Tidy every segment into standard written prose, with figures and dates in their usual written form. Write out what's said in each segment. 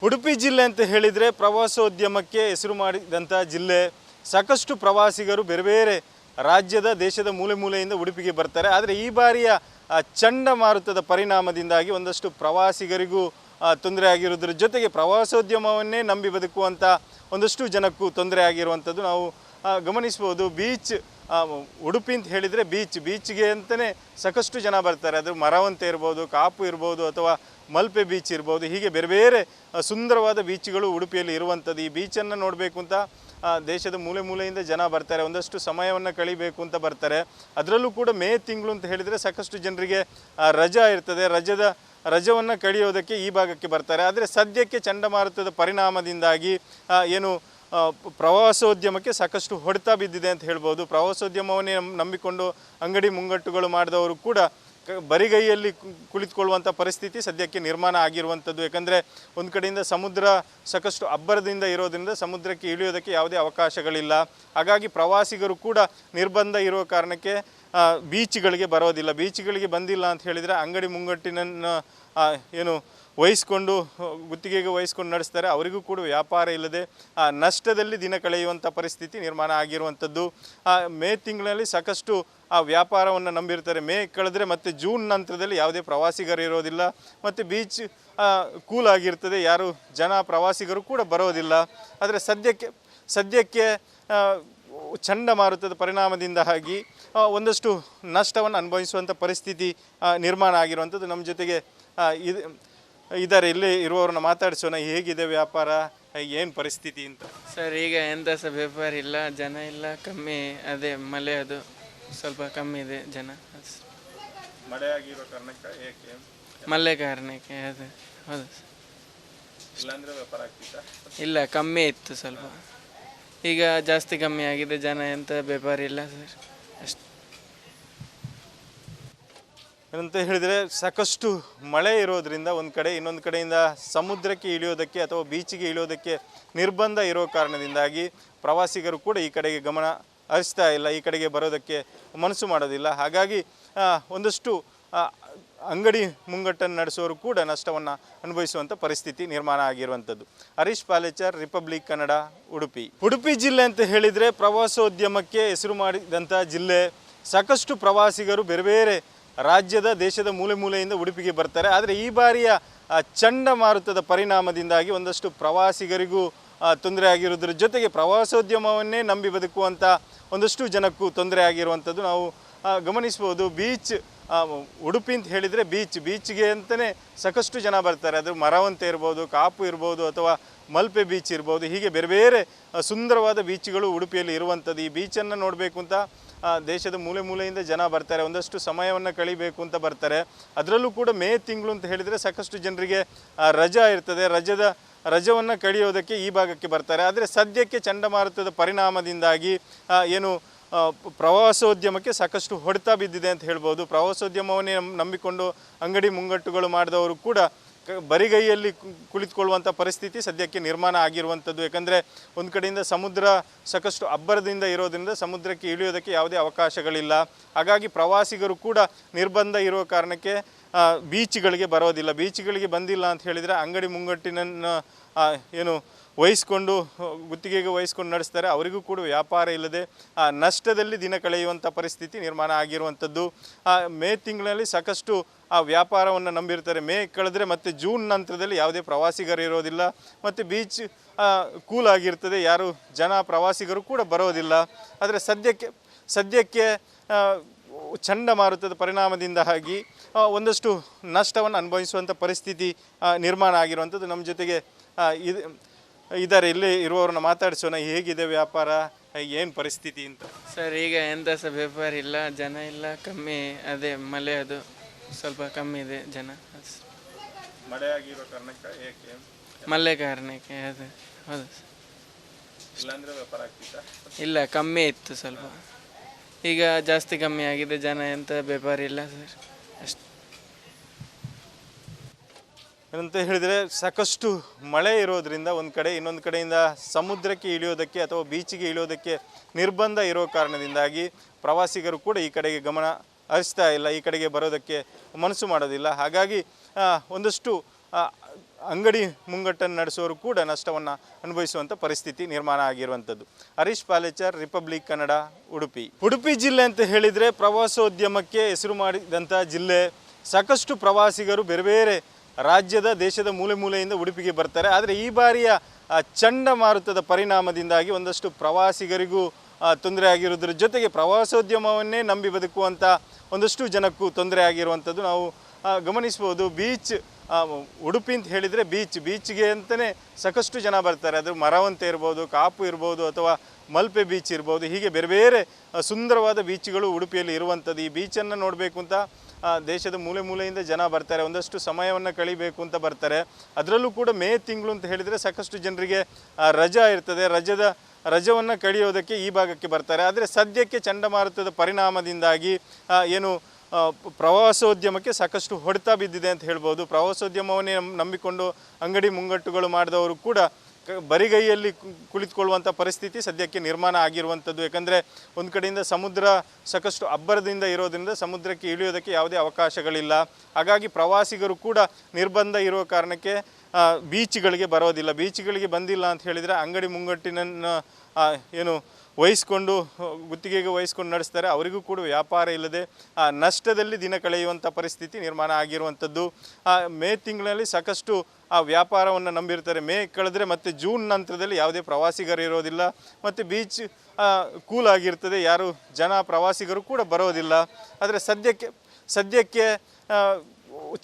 ಉಡುಪಿ ಜಿಲ್ಲೆ ಅಂತ ಹೇಳಿದರೆ ಪ್ರವಾಸೋದ್ಯಮಕ್ಕೆ ಹೆಸರು ಮಾಡಿದಂಥ ಜಿಲ್ಲೆ. ಸಾಕಷ್ಟು ಪ್ರವಾಸಿಗರು ಬೇರೆ ಬೇರೆ ರಾಜ್ಯದ ದೇಶದ ಮೂಲೆ ಮೂಲೆಯಿಂದ ಉಡುಪಿಗೆ ಬರ್ತಾರೆ. ಆದರೆ ಈ ಬಾರಿಯ ಚಂಡಮಾರುತದ ಪರಿಣಾಮದಿಂದಾಗಿ ಒಂದಷ್ಟು ಪ್ರವಾಸಿಗರಿಗೂ ತೊಂದರೆ ಆಗಿರೋದ್ರ ಜೊತೆಗೆ ಪ್ರವಾಸೋದ್ಯಮವನ್ನೇ ನಂಬಿ ಬದುಕುವಂಥ ಒಂದಷ್ಟು ಜನಕ್ಕೂ ತೊಂದರೆ ಆಗಿರುವಂಥದ್ದು ನಾವು ಗಮನಿಸ್ಬೋದು. ಬೀಚ್ ಉಡುಪಿ ಅಂತ ಹೇಳಿದರೆ ಬೀಚ್ಗೆ ಅಂತಲೇ ಸಾಕಷ್ಟು ಜನ ಬರ್ತಾರೆ. ಅದು ಮರವಂತೆ ಇರ್ಬೋದು, ಕಾಪು ಇರ್ಬೋದು, ಅಥವಾ ಮಲ್ಪೆ ಬೀಚ್ ಇರ್ಬೋದು. ಹೀಗೆ ಬೇರೆ ಬೇರೆ ಸುಂದರವಾದ ಬೀಚ್ಗಳು ಉಡುಪಿಯಲ್ಲಿ ಇರುವಂಥದ್ದು. ಈ ಬೀಚನ್ನು ನೋಡಬೇಕು ಅಂತ ದೇಶದ ಮೂಲೆ ಮೂಲೆಯಿಂದ ಜನ ಬರ್ತಾರೆ, ಒಂದಷ್ಟು ಸಮಯವನ್ನು ಕಳಿಬೇಕು ಅಂತ ಬರ್ತಾರೆ. ಅದರಲ್ಲೂ ಕೂಡ ಮೇ ತಿಂಗಳು ಅಂತ ಹೇಳಿದರೆ ಸಾಕಷ್ಟು ಜನರಿಗೆ ರಜಾ ಇರ್ತದೆ. ರಜವನ್ನು ಕಳೆಯೋದಕ್ಕೆ ಈ ಭಾಗಕ್ಕೆ ಬರ್ತಾರೆ. ಆದರೆ ಸದ್ಯಕ್ಕೆ ಚಂಡಮಾರುತದ ಪರಿಣಾಮದಿಂದಾಗಿ ಪ್ರವಾಸೋದ್ಯಮಕ್ಕೆ ಸಾಕಷ್ಟು ಹೊಡೆತ ಬಿದ್ದಿದೆ ಅಂತ ಹೇಳ್ಬೋದು. ಪ್ರವಾಸೋದ್ಯಮವನ್ನೇ ನಂಬಿಕೊಂಡು ಅಂಗಡಿ ಮುಂಗಟ್ಟುಗಳು ಮಾಡಿದವರು ಕೂಡ ಬರಿಗೈಯಲ್ಲಿ ಕುಳಿತುಕೊಳ್ಳುವಂಥ ಪರಿಸ್ಥಿತಿ ಸದ್ಯಕ್ಕೆ ನಿರ್ಮಾಣ ಆಗಿರುವಂಥದ್ದು. ಯಾಕಂದರೆ ಒಂದು ಕಡೆಯಿಂದ ಸಮುದ್ರ ಸಾಕಷ್ಟು ಅಬ್ಬರದಿಂದ ಇರೋದ್ರಿಂದ ಸಮುದ್ರಕ್ಕೆ ಇಳಿಯೋದಕ್ಕೆ ಯಾವುದೇ ಅವಕಾಶಗಳಿಲ್ಲ. ಹಾಗಾಗಿ ಪ್ರವಾಸಿಗರು ಕೂಡ ನಿರ್ಬಂಧ ಇರೋ ಕಾರಣಕ್ಕೆ ಬೀಚ್ಗಳಿಗೆ ಬರೋದಿಲ್ಲ. ಬೀಚ್ಗಳಿಗೆ ಬಂದಿಲ್ಲ ಅಂತ ಹೇಳಿದರೆ ಅಂಗಡಿ ಮುಂಗಟ್ಟಿನನ್ನು ವಹಿಸ್ಕೊಂಡು ಗುತ್ತಿಗೆಗೆ ವಹಿಸ್ಕೊಂಡು ನಡೆಸ್ತಾರೆ. ಅವರಿಗೂ ಕೂಡ ವ್ಯಾಪಾರ ಇಲ್ಲದೆ ನಷ್ಟದಲ್ಲಿ ದಿನ ಕಳೆಯುವಂಥ ಪರಿಸ್ಥಿತಿ ನಿರ್ಮಾಣ ಆಗಿರುವಂಥದ್ದು. ಮೇ ತಿಂಗಳಲ್ಲಿ ಸಾಕಷ್ಟು ವ್ಯಾಪಾರವನ್ನು ನಂಬಿರ್ತಾರೆ. ಮೇ ಕಳೆದ್ರೆ ಮತ್ತು ಜೂನ್ ನಂತರದಲ್ಲಿ ಯಾವುದೇ ಪ್ರವಾಸಿಗರು ಇರೋದಿಲ್ಲ ಮತ್ತು ಬೀಚ್ ಕೂಲ್ ಆಗಿರ್ತದೆ. ಯಾರು ಪ್ರವಾಸಿಗರು ಕೂಡ ಬರೋದಿಲ್ಲ. ಆದರೆ ಸದ್ಯಕ್ಕೆ ಚಂಡಮಾರುತದ ಪರಿಣಾಮದಿಂದಾಗಿ ಒಂದಷ್ಟು ನಷ್ಟವನ್ನು ಅನುಭವಿಸುವಂಥ ಪರಿಸ್ಥಿತಿ ನಿರ್ಮಾಣ ಆಗಿರುವಂಥದ್ದು. ನಮ್ಮ ಜೊತೆಗೆ ಇದ್ದಾರೆ, ಇಲ್ಲೇ ಇರುವವ್ರನ್ನ ಮಾತಾಡಿಸೋಣ. ಹೇಗಿದೆ ವ್ಯಾಪಾರ, ಏನು ಪರಿಸ್ಥಿತಿ ಅಂತ? ಸರ್, ಈಗ ಎಂತ ಸಹ ವ್ಯಾಪಾರ ಇಲ್ಲ, ಜನ ಇಲ್ಲ, ಕಮ್ಮಿ. ಅದೇ ಮಳೆ ಅದು ಸ್ವಲ್ಪ ಕಮ್ಮಿ ಇದೆ ಜನ. ಮಳೆ ಆಗಿರೋ ಕಾರಣಕ್ಕೆ ಏಕೆ? ಮಳೆ ಕಾರಣಕ್ಕೆ ಅದೇ. ಹೌದು. ಇಲ್ಲಾಂದರೆ ವ್ಯಾಪಾರ ಆಗ್ತಿತ್ತಾ? ಇಲ್ಲ, ಕಮ್ಮಿ ಇತ್ತು ಸ್ವಲ್ಪ. ಈಗ ಜಾಸ್ತಿ ಕಮ್ಮಿ ಆಗಿದೆ, ಜನ ಎಂತ ವ್ಯಾಪಾರ ಇಲ್ಲ ಸರ್, ಅಷ್ಟು. ಏನಂತ ಹೇಳಿದರೆ ಸಾಕಷ್ಟು ಮಳೆ ಇರೋದ್ರಿಂದ ಒಂದು ಕಡೆ, ಇನ್ನೊಂದು ಕಡೆಯಿಂದ ಸಮುದ್ರಕ್ಕೆ ಇಳಿಯೋದಕ್ಕೆ ಅಥವಾ ಬೀಚಿಗೆ ಇಳಿಯೋದಕ್ಕೆ ನಿರ್ಬಂಧ ಇರೋ ಕಾರಣದಿಂದಾಗಿ ಪ್ರವಾಸಿಗರು ಕೂಡ ಈ ಕಡೆಗೆ ಗಮನ ಹರಿಸ್ತಾ ಇಲ್ಲ, ಈ ಕಡೆಗೆ ಬರೋದಕ್ಕೆ ಮನಸ್ಸು ಮಾಡೋದಿಲ್ಲ. ಹಾಗಾಗಿ ಒಂದಷ್ಟು ಅಂಗಡಿ ಮುಂಗಟ್ಟನ್ನು ನಡೆಸೋರು ಕೂಡ ನಷ್ಟವನ್ನು ಅನುಭವಿಸುವಂಥ ಪರಿಸ್ಥಿತಿ ನಿರ್ಮಾಣ ಆಗಿರುವಂಥದ್ದು. ಹರೀಶ್ ಪಾಲೇಚರ್, ರಿಪಬ್ಲಿಕ್ ಕನ್ನಡ, ಉಡುಪಿ ಜಿಲ್ಲೆ ಅಂತ ಹೇಳಿದರೆ ಪ್ರವಾಸೋದ್ಯಮಕ್ಕೆ ಹೆಸರು ಮಾಡಿದಂಥ ಜಿಲ್ಲೆ. ಸಾಕಷ್ಟು ಪ್ರವಾಸಿಗರು ಬೇರೆ ಬೇರೆ ರಾಜ್ಯದ ದೇಶದ ಮೂಲೆ ಮೂಲೆಯಿಂದ ಉಡುಪಿಗೆ ಬರ್ತಾರೆ. ಆದರೆ ಈ ಬಾರಿಯ ಚಂಡಮಾರುತದ ಪರಿಣಾಮದಿಂದಾಗಿ ಒಂದಷ್ಟು ಪ್ರವಾಸಿಗರಿಗೂ ತೊಂದರೆ ಆಗಿರೋದ್ರ ಜೊತೆಗೆ ಪ್ರವಾಸೋದ್ಯಮವನ್ನೇ ನಂಬಿ ಬದುಕುವಂಥ ಒಂದಷ್ಟು ಜನಕ್ಕೂ ತೊಂದರೆ ಆಗಿರುವಂಥದ್ದು ನಾವು ಗಮನಿಸ್ಬೋದು. ಉಡುಪಿ ಅಂತ ಹೇಳಿದರೆ ಬೀಚ್ಗೆ ಅಂತಲೇ ಸಾಕಷ್ಟು ಜನ ಬರ್ತಾರೆ. ಅದು ಮರವಂತೆ ಇರ್ಬೋದು, ಕಾಪು ಇರ್ಬೋದು, ಅಥವಾ ಮಲ್ಪೆ ಬೀಚ್ ಇರ್ಬೋದು. ಹೀಗೆ ಬೇರೆ ಬೇರೆ ಸುಂದರವಾದ ಬೀಚ್ಗಳು ಉಡುಪಿಯಲ್ಲಿ ಇರುವಂಥದ್ದು. ಈ ಬೀಚನ್ನು ನೋಡಬೇಕು ಅಂತ ದೇಶದ ಮೂಲೆ ಮೂಲೆಯಿಂದ ಜನ ಬರ್ತಾರೆ, ಒಂದಷ್ಟು ಸಮಯವನ್ನು ಕಳಿಬೇಕು ಅಂತ ಬರ್ತಾರೆ. ಅದರಲ್ಲೂ ಕೂಡ ಮೇ ತಿಂಗಳು ಅಂತ ಹೇಳಿದರೆ ಸಾಕಷ್ಟು ಜನರಿಗೆ ರಜಾ ಇರ್ತದೆ. ರಜವನ್ನು ಕಳೆಯೋದಕ್ಕೆ ಈ ಭಾಗಕ್ಕೆ ಬರ್ತಾರೆ. ಆದರೆ ಸದ್ಯಕ್ಕೆ ಚಂಡಮಾರುತದ ಪರಿಣಾಮದಿಂದಾಗಿ ಪ್ರವಾಸೋದ್ಯಮಕ್ಕೆ ಸಾಕಷ್ಟು ಹೊಡೆತ ಬಿದ್ದಿದೆ ಅಂತ ಹೇಳ್ಬೋದು. ಪ್ರವಾಸೋದ್ಯಮವನ್ನೇ ನಂಬಿಕೊಂಡು ಅಂಗಡಿ ಮುಂಗಟ್ಟುಗಳು ಮಾಡಿದವರು ಕೂಡ ಬರಿಗೈಯಲ್ಲಿ ಕುಳಿತುಕೊಳ್ಳುವಂಥ ಪರಿಸ್ಥಿತಿ ಸದ್ಯಕ್ಕೆ ನಿರ್ಮಾಣ ಆಗಿರುವಂಥದ್ದು. ಯಾಕಂದರೆ ಒಂದು ಕಡೆಯಿಂದ ಸಮುದ್ರ ಸಾಕಷ್ಟು ಅಬ್ಬರದಿಂದ ಇರೋದ್ರಿಂದ ಸಮುದ್ರಕ್ಕೆ ಇಳಿಯೋದಕ್ಕೆ ಯಾವುದೇ ಅವಕಾಶಗಳಿಲ್ಲ. ಹಾಗಾಗಿ ಪ್ರವಾಸಿಗರು ಕೂಡ ನಿರ್ಬಂಧ ಇರೋ ಕಾರಣಕ್ಕೆ ಬೀಚ್ಗಳಿಗೆ ಬರೋದಿಲ್ಲ. ಬೀಚ್ಗಳಿಗೆ ಬಂದಿಲ್ಲ ಅಂತ ಹೇಳಿದರೆ ಅಂಗಡಿ ಮುಂಗಟ್ಟಿನನ್ನು ವಹಿಸ್ಕೊಂಡು ಗುತ್ತಿಗೆಗೆ ವಹಿಸ್ಕೊಂಡು ನಡೆಸ್ತಾರೆ. ಅವರಿಗೂ ಕೂಡ ವ್ಯಾಪಾರ ಇಲ್ಲದೆ ನಷ್ಟದಲ್ಲಿ ದಿನ ಕಳೆಯುವಂಥ ಪರಿಸ್ಥಿತಿ ನಿರ್ಮಾಣ ಆಗಿರುವಂಥದ್ದು. ಮೇ ತಿಂಗಳಲ್ಲಿ ಸಾಕಷ್ಟು ವ್ಯಾಪಾರವನ್ನು ನಂಬಿರ್ತಾರೆ. ಮೇ ಕಳೆದ್ರೆ ಮತ್ತು ಜೂನ್ ನಂತರದಲ್ಲಿ ಯಾವುದೇ ಪ್ರವಾಸಿಗರು ಇರೋದಿಲ್ಲ ಮತ್ತು ಬೀಚ್ ಕೂಲ್ ಆಗಿರ್ತದೆ. ಯಾರು ಪ್ರವಾಸಿಗರು ಕೂಡ ಬರೋದಿಲ್ಲ. ಆದರೆ ಸದ್ಯಕ್ಕೆ ಚಂಡಮಾರುತದ ಪರಿಣಾಮದಿಂದಾಗಿ ಒಂದಷ್ಟು ನಷ್ಟವನ್ನು ಅನುಭವಿಸುವಂಥ ಪರಿಸ್ಥಿತಿ ನಿರ್ಮಾಣ ಆಗಿರುವಂಥದ್ದು. ನಮ್ಮ ಜೊತೆಗೆ ಇದ್ದಾರೆ, ಇಲ್ಲೇ ಇರುವವ್ರನ್ನ ಮಾತಾಡಿಸೋಣ. ಹೇಗಿದೆ ವ್ಯಾಪಾರ, ಏನು ಪರಿಸ್ಥಿತಿ ಅಂತ? ಸರ್, ಈಗ ಎಂತ ಸಹ ವ್ಯಾಪಾರ ಇಲ್ಲ, ಜನ ಇಲ್ಲ, ಕಮ್ಮಿ. ಅದೇ ಮಳೆ ಅದು ಸ್ವಲ್ಪ ಕಮ್ಮಿ ಇದೆ ಜನ. ಮಳೆ ಆಗಿರೋ ಕಾರಣಕ್ಕೆ ಏಕೆ? ಮಳೆ ಕಾರಣಕ್ಕೆ ಅದೇ. ಹೌದು. ಇಲ್ಲಾಂದರೆ ವ್ಯಾಪಾರ ಆಗ್ತಿತ್ತಾ? ಇಲ್ಲ, ಕಮ್ಮಿ ಇತ್ತು ಸ್ವಲ್ಪ. ಈಗ ಜಾಸ್ತಿ ಕಮ್ಮಿ ಆಗಿದೆ, ಜನ ಎಂತ ವ್ಯಾಪಾರ ಇಲ್ಲ ಸರ್, ಅಷ್ಟು. ಏನಂತ ಹೇಳಿದರೆ ಸಾಕಷ್ಟು ಮಳೆ ಇರೋದ್ರಿಂದ ಒಂದು ಕಡೆ, ಇನ್ನೊಂದು ಕಡೆಯಿಂದ ಸಮುದ್ರಕ್ಕೆ ಇಳಿಯೋದಕ್ಕೆ ಅಥವಾ ಬೀಚಿಗೆ ಇಳಿಯೋದಕ್ಕೆ ನಿರ್ಬಂಧ ಇರೋ ಕಾರಣದಿಂದಾಗಿ ಪ್ರವಾಸಿಗರು ಕೂಡ ಈ ಕಡೆಗೆ ಗಮನ ಹರಿಸ್ತಾ ಇಲ್ಲ, ಈ ಕಡೆಗೆ ಬರೋದಕ್ಕೆ ಮನಸ್ಸು ಮಾಡೋದಿಲ್ಲ. ಹಾಗಾಗಿ ಒಂದಷ್ಟು ಅಂಗಡಿ ಮುಂಗಟ್ಟನ್ನು ನಡೆಸುವವರು ಕೂಡ ನಷ್ಟವನ್ನು ಅನುಭವಿಸುವಂಥ ಪರಿಸ್ಥಿತಿ ನಿರ್ಮಾಣ ಆಗಿರುವಂಥದ್ದು. ಹರೀಶ್ ಪಾಲೇಚರ್, ರಿಪಬ್ಲಿಕ್ ಕನ್ನಡ, ಉಡುಪಿ. ಉಡುಪಿ ಜಿಲ್ಲೆ ಅಂತ ಹೇಳಿದರೆ ಪ್ರವಾಸೋದ್ಯಮಕ್ಕೆ ಹೆಸರು ಮಾಡಿದಂಥ ಜಿಲ್ಲೆ. ಸಾಕಷ್ಟು ಪ್ರವಾಸಿಗರು ಬೇರೆ ಬೇರೆ ರಾಜ್ಯದ ದೇಶದ ಮೂಲೆ ಮೂಲೆಯಿಂದ ಉಡುಪಿಗೆ ಬರ್ತಾರೆ. ಆದರೆ ಈ ಬಾರಿಯ ಚಂಡಮಾರುತದ ಪರಿಣಾಮದಿಂದಾಗಿ ಒಂದಷ್ಟು ಪ್ರವಾಸಿಗರಿಗೂ ತೊಂದರೆ ಆಗಿರೋದ್ರ ಜೊತೆಗೆ ಪ್ರವಾಸೋದ್ಯಮವನ್ನೇ ನಂಬಿ ಬದುಕುವಂಥ ಒಂದಷ್ಟು ಜನಕ್ಕೂ ತೊಂದರೆ ಆಗಿರುವಂಥದ್ದು ನಾವು ಗಮನಿಸ್ಬೋದು. ಬೀಚ್ ಉಡುಪಿ ಅಂತ ಹೇಳಿದರೆ ಬೀಚ್ಗೆ ಅಂತಲೇ ಸಾಕಷ್ಟು ಜನ ಬರ್ತಾರೆ. ಅದು ಮರವಂತೆ ಇರ್ಬೋದು, ಕಾಪು ಇರ್ಬೋದು, ಅಥವಾ ಮಲ್ಪೆ ಬೀಚ್ ಇರ್ಬೋದು. ಹೀಗೆ ಬೇರೆ ಬೇರೆ ಸುಂದರವಾದ ಬೀಚ್ಗಳು ಉಡುಪಿಯಲ್ಲಿ ಇರುವಂಥದ್ದು. ಈ ಬೀಚನ್ನು ನೋಡಬೇಕು ಅಂತ ದೇಶದ ಮೂಲೆ ಮೂಲೆಯಿಂದ ಜನ ಬರ್ತಾರೆ. ಒಂದಷ್ಟು ಸಮಯವನ್ನು ಕಳಿಬೇಕು ಅಂತ ಬರ್ತಾರೆ. ಅದರಲ್ಲೂ ಕೂಡ ಮೇ ತಿಂಗಳು ಅಂತ ಹೇಳಿದರೆ ಸಾಕಷ್ಟು ಜನರಿಗೆ ರಜಾ ಇರ್ತದೆ. ರಜವನ್ನು ಕಳೆಯೋದಕ್ಕೆ ಈ ಭಾಗಕ್ಕೆ ಬರ್ತಾರೆ. ಆದರೆ ಸದ್ಯಕ್ಕೆ ಚಂಡಮಾರುತದ ಪರಿಣಾಮದಿಂದಾಗಿ ಏನು ಪ್ರವಾಸೋದ್ಯಮಕ್ಕೆ ಸಾಕಷ್ಟು ಹೊಡೆತ ಬಿದ್ದಿದೆ ಅಂತ ಹೇಳ್ಬೋದು. ಪ್ರವಾಸೋದ್ಯಮವನ್ನೇ ನಂಬಿಕೊಂಡು ಅಂಗಡಿ ಮುಂಗಟ್ಟುಗಳು ಮಾಡಿದವರು ಕೂಡ ಬರಿಗೈಯಲ್ಲಿ ಕುಳಿತುಕೊಳ್ಳುವಂಥ ಪರಿಸ್ಥಿತಿ ಸದ್ಯಕ್ಕೆ ನಿರ್ಮಾಣ ಆಗಿರುವಂಥದ್ದು. ಯಾಕಂದರೆ ಒಂದು ಕಡೆಯಿಂದ ಸಮುದ್ರ ಸಾಕಷ್ಟು ಅಬ್ಬರದಿಂದ ಇರೋದ್ರಿಂದ ಸಮುದ್ರಕ್ಕೆ ಇಳಿಯೋದಕ್ಕೆ ಯಾವುದೇ ಅವಕಾಶಗಳಿಲ್ಲ. ಹಾಗಾಗಿ ಪ್ರವಾಸಿಗರು ಕೂಡ ನಿರ್ಬಂಧ ಇರುವ ಕಾರಣಕ್ಕೆ ಬೀಚ್ಗಳಿಗೆ ಬರೋದಿಲ್ಲ. ಬೀಚ್ಗಳಿಗೆ ಬಂದಿಲ್ಲ ಅಂತ ಹೇಳಿದರೆ ಅಂಗಡಿ ಮುಂಗಟ್ಟಿನನ್ನು ಏನು ವಹಿಸ್ಕೊಂಡು ಗುತ್ತಿಗೆಗೆ ವಹಿಸ್ಕೊಂಡು ನಡೆಸ್ತಾರೆ. ಅವರಿಗೂ ಕೂಡ ವ್ಯಾಪಾರ ಇಲ್ಲದೆ ನಷ್ಟದಲ್ಲಿ ದಿನ ಕಳೆಯುವಂಥ ಪರಿಸ್ಥಿತಿ ನಿರ್ಮಾಣ ಆಗಿರುವಂಥದ್ದು. ಮೇ ತಿಂಗಳಲ್ಲಿ ಸಾಕಷ್ಟು ವ್ಯಾಪಾರವನ್ನು ನಂಬಿರ್ತಾರೆ. ಮೇ ಕಳೆದ್ರೆ ಮತ್ತು ಜೂನ್ ನಂತರದಲ್ಲಿ ಯಾವುದೇ ಪ್ರವಾಸಿಗರು ಇರೋದಿಲ್ಲ ಮತ್ತು ಬೀಚ್ ಕೂಲ್ ಆಗಿರ್ತದೆ. ಯಾರು ಪ್ರವಾಸಿಗರು ಕೂಡ ಬರೋದಿಲ್ಲ. ಆದರೆ ಸದ್ಯಕ್ಕೆ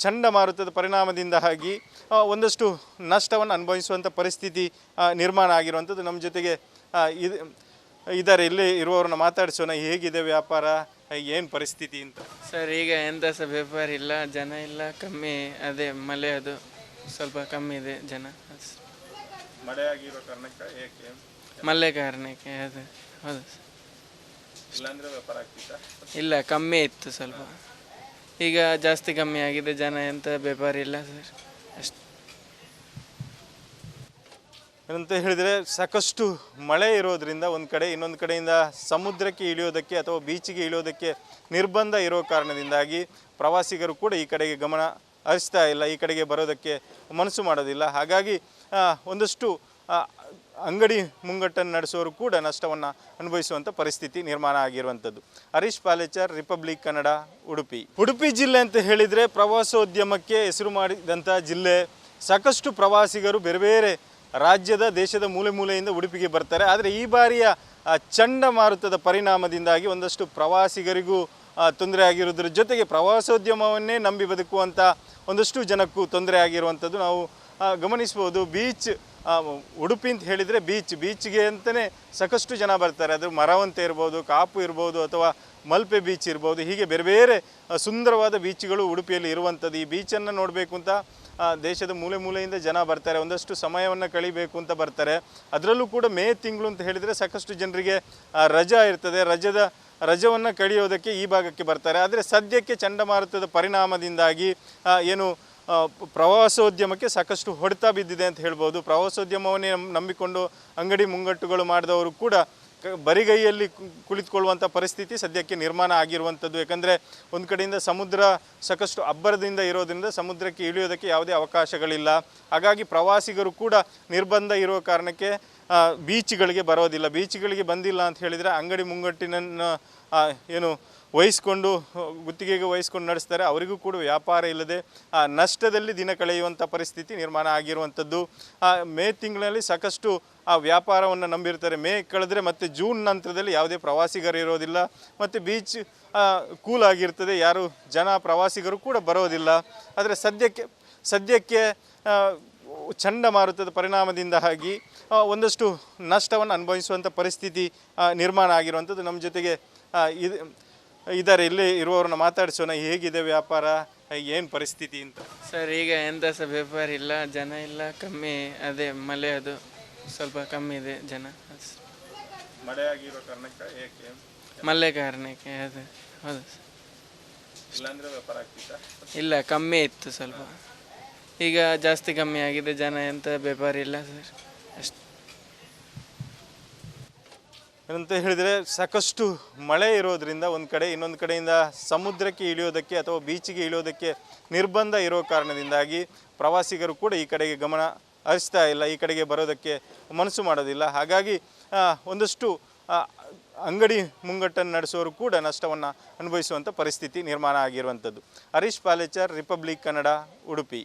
ಚಂಡಮಾರುತದ ಪರಿಣಾಮದಿಂದಾಗಿ ಒಂದಷ್ಟು ನಷ್ಟವನ್ನು ಅನುಭವಿಸುವಂಥ ಪರಿಸ್ಥಿತಿ ನಿರ್ಮಾಣ ಆಗಿರುವಂಥದ್ದು. ನಮ್ಮ ಜೊತೆಗೆ ಇದ್ದಾರೆ, ಇಲ್ಲೇ ಇರುವವ್ರನ್ನ ಮಾತಾಡಿಸೋಣ. ಹೇಗಿದೆ ವ್ಯಾಪಾರ, ಏನು ಪರಿಸ್ಥಿತಿ ಅಂತ? ಸರ್, ಈಗ ಎಂಥ ಸಹ ವ್ಯಾಪಾರ ಇಲ್ಲ, ಜನ ಇಲ್ಲ, ಕಮ್ಮಿ. ಅದೇ ಮಳೆ ಅದು ಸ್ವಲ್ಪ ಕಮ್ಮಿ ಇದೆ ಜನ. ಮಳೆ ಆಗಿರೋ ಕಾರಣಕ್ಕೆ ಏಕೆ? ಮಳೆ ಕಾರಣಕ್ಕೆ ಅದು ಹೌದು. ಇಲ್ಲಾಂದರೆ ವ್ಯಾಪಾರ ಆಗ್ತಿತ್ತಾ? ಇಲ್ಲ, ಕಮ್ಮಿ ಇತ್ತು ಸ್ವಲ್ಪ. ಈಗ ಜಾಸ್ತಿ ಕಮ್ಮಿ ಆಗಿದೆ, ಜನ ಎಂಥ ವ್ಯಾಪಾರ ಇಲ್ಲ ಸರ್, ಅಷ್ಟು. ಏನಂತ ಹೇಳಿದರೆ ಸಾಕಷ್ಟು ಮಳೆ ಇರೋದ್ರಿಂದ ಒಂದು ಕಡೆ, ಇನ್ನೊಂದು ಕಡೆಯಿಂದ ಸಮುದ್ರಕ್ಕೆ ಇಳಿಯೋದಕ್ಕೆ ಅಥವಾ ಬೀಚಿಗೆ ಇಳಿಯೋದಕ್ಕೆ ನಿರ್ಬಂಧ ಇರೋ ಕಾರಣದಿಂದಾಗಿ ಪ್ರವಾಸಿಗರು ಕೂಡ ಈ ಕಡೆಗೆ ಗಮನ ಹರಿಸ್ತಾ ಇಲ್ಲ, ಈ ಕಡೆಗೆ ಬರೋದಕ್ಕೆ ಮನಸ್ಸು ಮಾಡೋದಿಲ್ಲ. ಹಾಗಾಗಿ ಒಂದಷ್ಟು ಅಂಗಡಿ ಮುಂಗಟ್ಟನ್ನು ನಡೆಸೋರು ಕೂಡ ನಷ್ಟವನ್ನು ಅನುಭವಿಸುವಂಥ ಪರಿಸ್ಥಿತಿ ನಿರ್ಮಾಣ ಆಗಿರುವಂಥದ್ದು. ಹರೀಶ್ ಪಾಲೇಚರ್, ರಿಪಬ್ಲಿಕ್ ಕನ್ನಡ, ಉಡುಪಿ. ಉಡುಪಿ ಜಿಲ್ಲೆ ಅಂತ ಹೇಳಿದರೆ ಪ್ರವಾಸೋದ್ಯಮಕ್ಕೆ ಹೆಸರು ಮಾಡಿದಂಥ ಜಿಲ್ಲೆ. ಸಾಕಷ್ಟು ಪ್ರವಾಸಿಗರು ಬೇರೆ ಬೇರೆ ರಾಜ್ಯದ ದೇಶದ ಮೂಲೆ ಮೂಲೆಯಿಂದ ಉಡುಪಿಗೆ ಬರ್ತಾರೆ. ಆದರೆ ಈ ಬಾರಿಯ ಚಂಡಮಾರುತದ ಪರಿಣಾಮದಿಂದಾಗಿ ಒಂದಷ್ಟು ಪ್ರವಾಸಿಗರಿಗೂ ತೊಂದರೆ ಆಗಿರೋದ್ರ ಜೊತೆಗೆ ಪ್ರವಾಸೋದ್ಯಮವನ್ನೇ ನಂಬಿ ಬದುಕುವಂಥ ಒಂದಷ್ಟು ಜನಕ್ಕೂ ತೊಂದರೆ ಆಗಿರುವಂಥದ್ದು ನಾವು ಗಮನಿಸ್ಬೋದು. ಬೀಚ್ ಉಡುಪಿ ಅಂತ ಹೇಳಿದರೆ ಬೀಚ್ಗೆ ಅಂತಲೇ ಸಾಕಷ್ಟು ಜನ ಬರ್ತಾರೆ. ಅದು ಮರವಂತೆ ಇರ್ಬೋದು, ಕಾಪು ಇರ್ಬೋದು, ಅಥವಾ ಮಲ್ಪೆ ಬೀಚ್ ಇರ್ಬೋದು. ಹೀಗೆ ಬೇರೆ ಬೇರೆ ಸುಂದರವಾದ ಬೀಚ್ಗಳು ಉಡುಪಿಯಲ್ಲಿ ಇರುವಂಥದ್ದು. ಈ ಬೀಚನ್ನು ನೋಡಬೇಕು ಅಂತ ದೇಶದ ಮೂಲೆ ಮೂಲೆಯಿಂದ ಜನ ಬರ್ತಾರೆ. ಒಂದಷ್ಟು ಸಮಯವನ್ನು ಕಳಿಬೇಕು ಅಂತ ಬರ್ತಾರೆ. ಅದರಲ್ಲೂ ಕೂಡ ಮೇ ತಿಂಗಳು ಅಂತ ಹೇಳಿದರೆ ಸಾಕಷ್ಟು ಜನರಿಗೆ ರಜಾ ಇರ್ತದೆ. ರಜವನ್ನು ಕಳೆಯೋದಕ್ಕೆ ಈ ಭಾಗಕ್ಕೆ ಬರ್ತಾರೆ. ಆದರೆ ಸದ್ಯಕ್ಕೆ ಚಂಡಮಾರುತದ ಪರಿಣಾಮದಿಂದಾಗಿ ಏನು ಪ್ರವಾಸೋದ್ಯಮಕ್ಕೆ ಸಾಕಷ್ಟು ಹೊಡೆತ ಬಿದ್ದಿದೆ ಅಂತ ಹೇಳ್ಬೋದು. ಪ್ರವಾಸೋದ್ಯಮವನ್ನೇ ನಂಬಿಕೊಂಡು ಅಂಗಡಿ ಮುಂಗಟ್ಟುಗಳು ಮಾಡಿದವರು ಕೂಡ ಬರಿಗೈಯಲ್ಲಿ ಕುಳಿತುಕೊಳ್ಳುವಂಥ ಪರಿಸ್ಥಿತಿ ಸದ್ಯಕ್ಕೆ ನಿರ್ಮಾಣ ಆಗಿರುವಂಥದ್ದು. ಯಾಕಂದರೆ ಒಂದು ಕಡೆಯಿಂದ ಸಮುದ್ರ ಸಾಕಷ್ಟು ಅಬ್ಬರದಿಂದ ಇರೋದ್ರಿಂದ ಸಮುದ್ರಕ್ಕೆ ಇಳಿಯೋದಕ್ಕೆ ಯಾವುದೇ ಅವಕಾಶಗಳಿಲ್ಲ. ಹಾಗಾಗಿ ಪ್ರವಾಸಿಗರು ಕೂಡ ನಿರ್ಬಂಧ ಇರೋ ಕಾರಣಕ್ಕೆ ಬೀಚ್ಗಳಿಗೆ ಬರೋದಿಲ್ಲ. ಬೀಚ್ಗಳಿಗೆ ಬಂದಿಲ್ಲ ಅಂತ ಹೇಳಿದರೆ ಅಂಗಡಿ ಮುಂಗಟ್ಟಿನನ್ನು ಏನು ವಹಿಸ್ಕೊಂಡು ಗುತ್ತಿಗೆಗೆ ವಹಿಸ್ಕೊಂಡು ನಡೆಸ್ತಾರೆ. ಅವರಿಗೂ ಕೂಡ ವ್ಯಾಪಾರ ಇಲ್ಲದೆ ನಷ್ಟದಲ್ಲಿ ದಿನ ಕಳೆಯುವಂಥ ಪರಿಸ್ಥಿತಿ ನಿರ್ಮಾಣ ಆಗಿರುವಂಥದ್ದು. ಮೇ ತಿಂಗಳಲ್ಲಿ ಸಾಕಷ್ಟು ವ್ಯಾಪಾರವನ್ನು ನಂಬಿರ್ತಾರೆ. ಮೇ ಕಳೆದ್ರೆ ಮತ್ತು ಜೂನ್ ನಂತರದಲ್ಲಿ ಯಾವುದೇ ಪ್ರವಾಸಿಗರು ಇರೋದಿಲ್ಲ ಮತ್ತು ಬೀಚ್ ಕೂಲ್ ಆಗಿರ್ತದೆ. ಯಾರು ಪ್ರವಾಸಿಗರು ಕೂಡ ಬರೋದಿಲ್ಲ. ಆದರೆ ಸದ್ಯಕ್ಕೆ ಚಂಡಮಾರುತದ ಪರಿಣಾಮದಿಂದಾಗಿ ಒಂದಷ್ಟು ನಷ್ಟವನ್ನು ಅನುಭವಿಸುವಂಥ ಪರಿಸ್ಥಿತಿ ನಿರ್ಮಾಣ ಆಗಿರುವಂಥದ್ದು. ನಮ್ಮ ಜೊತೆಗೆ ಇದ್ದಾರೆ, ಇಲ್ಲೇ ಇರುವವ್ರನ್ನ ಮಾತಾಡಿಸೋಣ. ಹೇಗಿದೆ ವ್ಯಾಪಾರ, ಏನು ಪರಿಸ್ಥಿತಿ ಅಂತ? ಸರ್, ಈಗ ಎಂಥ ಸಹ ವ್ಯಾಪಾರ ಇಲ್ಲ, ಜನ ಇಲ್ಲ, ಕಮ್ಮಿ. ಅದೇ ಮಳೆ ಅದು ಸ್ವಲ್ಪ ಕಮ್ಮಿ ಇದೆ ಜನ. ಮಳೆ ಆಗಿರೋ ಕಾರಣಕ್ಕೆ ಏಕೆ? ಮಳೆ ಕಾರಣಕ್ಕೆ ಅದು ಹೌದು. ಇಲ್ಲಾಂದರೆ ವ್ಯಾಪಾರ ಆಗ್ತಿತ್ತಾ? ಇಲ್ಲ, ಕಮ್ಮಿ ಇತ್ತು ಸ್ವಲ್ಪ. ಈಗ ಜಾಸ್ತಿ ಕಮ್ಮಿ ಆಗಿದೆ, ಜನ ಎಂಥ ವ್ಯಾಪಾರ ಇಲ್ಲ ಸರ್, ಅಷ್ಟು. ಏನಂತ ಹೇಳಿದರೆ ಸಾಕಷ್ಟು ಮಳೆ ಇರೋದ್ರಿಂದ ಒಂದು ಕಡೆ, ಇನ್ನೊಂದು ಕಡೆಯಿಂದ ಸಮುದ್ರಕ್ಕೆ ಇಳಿಯೋದಕ್ಕೆ ಅಥವಾ ಬೀಚಿಗೆ ಇಳಿಯೋದಕ್ಕೆ ನಿರ್ಬಂಧ ಇರೋ ಕಾರಣದಿಂದಾಗಿ ಪ್ರವಾಸಿಗರು ಕೂಡ ಈ ಕಡೆಗೆ ಗಮನ ಹರಿಸ್ತಾ ಇಲ್ಲ, ಈ ಕಡೆಗೆ ಬರೋದಕ್ಕೆ ಮನಸ್ಸು ಮಾಡೋದಿಲ್ಲ. ಹಾಗಾಗಿ ಒಂದಷ್ಟು ಅಂಗಡಿ ಮುಂಗಟ್ಟನ್ನು ನಡೆಸೋರು ಕೂಡ ನಷ್ಟವನ್ನು ಅನುಭವಿಸುವಂಥ ಪರಿಸ್ಥಿತಿ ನಿರ್ಮಾಣ ಆಗಿರುವಂಥದ್ದು. ಹರೀಶ್ ಪಾಲೇಚರ್, ರಿಪಬ್ಲಿಕ್ ಕನ್ನಡ, ಉಡುಪಿ.